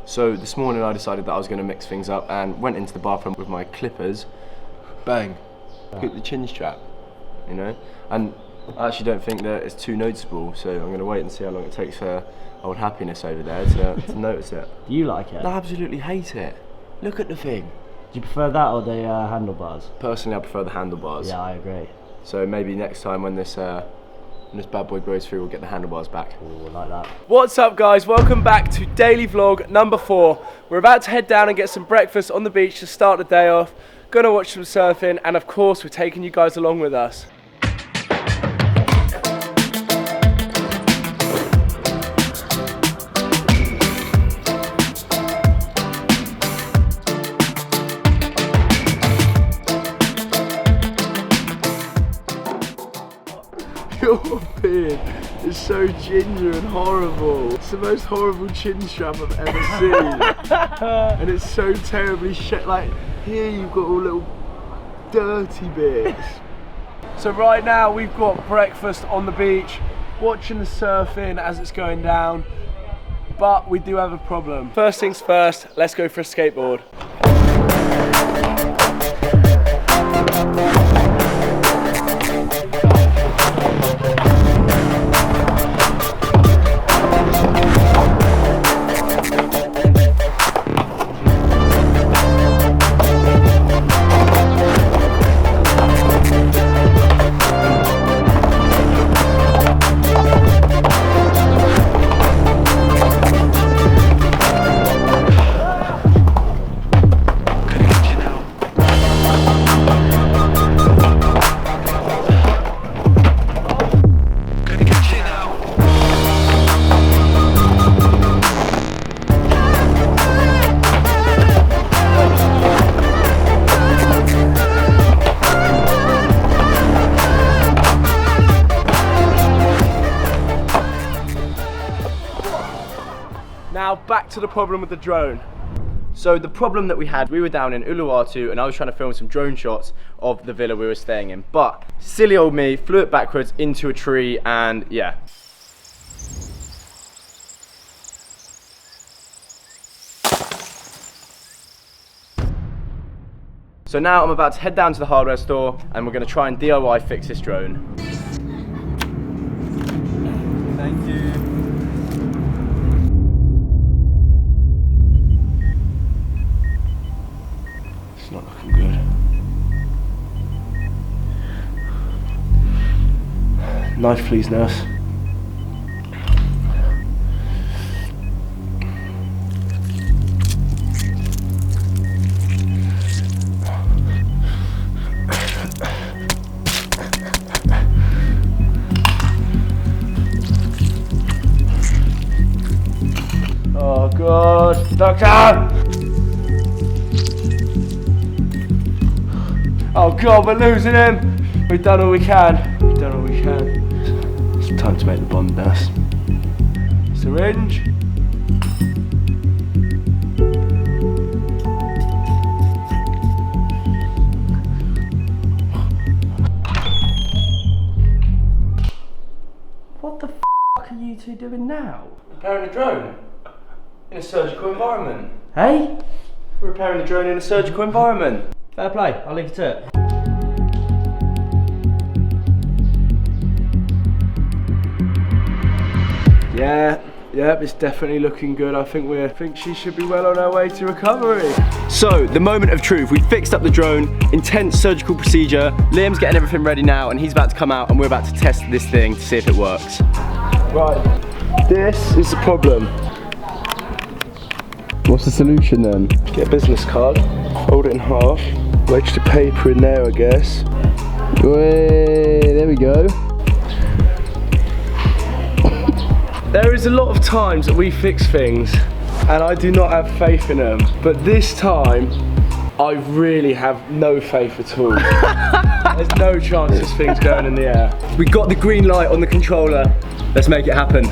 So this morning I decided that I was going to mix things up and went into the bathroom with my clippers. Bang! Look at the chin strap, you know? And I actually don't think that it's too noticeable, so I'm going to wait and see how long it takes for old happiness over there to notice it. Do you like it? I absolutely hate it. Look at the thing. Do you prefer that or the handlebars? Personally, I prefer the handlebars. Yeah, I agree. So maybe next time when this bad boy grows through, we'll get the handlebars back. Ooh, like that. What's up, guys? Welcome back to daily vlog number 4. We're about to head down and get some breakfast on the beach to start the day off. Gonna watch some surfing, and of course we're taking you guys along with us. Your beard is so ginger and horrible. It's the most horrible chin strap I've ever seen. And it's so terribly like here you've got all little dirty bits. So right now we've got breakfast on the beach, watching the surfing as it's going down, but we do have a problem. First things first, let's go for a skateboard. Now back to the problem with the drone. So the problem that we had, we were down in Uluwatu and I was trying to film some drone shots of the villa we were staying in, but silly old me flew it backwards into a tree and yeah. So now I'm about to head down to the hardware store and we're going to try and DIY fix this drone. Thank you. It's not looking good. Knife please, nurse. Oh God, doctor! Oh God, we're losing him! We've done all we can. We've done all we can. It's time to make the bomb, nurse. Syringe. What the f are you two doing now? Repairing the drone in a surgical environment. Hey? We're repairing the drone in a surgical environment. Fair play, I'll leave you to it. Yeah, it's definitely looking good. I think she should be well on her way to recovery. So, the moment of truth. We fixed up the drone, intense surgical procedure. Liam's getting everything ready now and he's about to come out and we're about to test this thing to see if it works. Right, this is the problem. What's the solution then? Get a business card, fold it in half, wedge the paper in there I guess. Way, there we go. There is a lot of times that we fix things and I do not have faith in them, but this time I really have no faith at all. There's no chance this thing's going in the air. We got the green light on the controller, let's make it happen.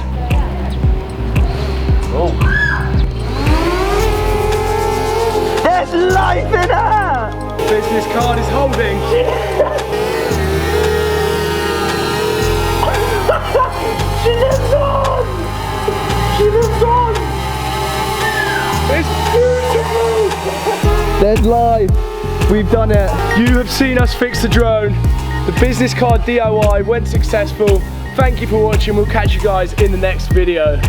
Oh. There's life in her! Business card is holding. She lives on! She lives on! It's beautiful. There's live. We've done it. You have seen us fix the drone. The business card DIY went successful. Thank you for watching. We'll catch you guys in the next video.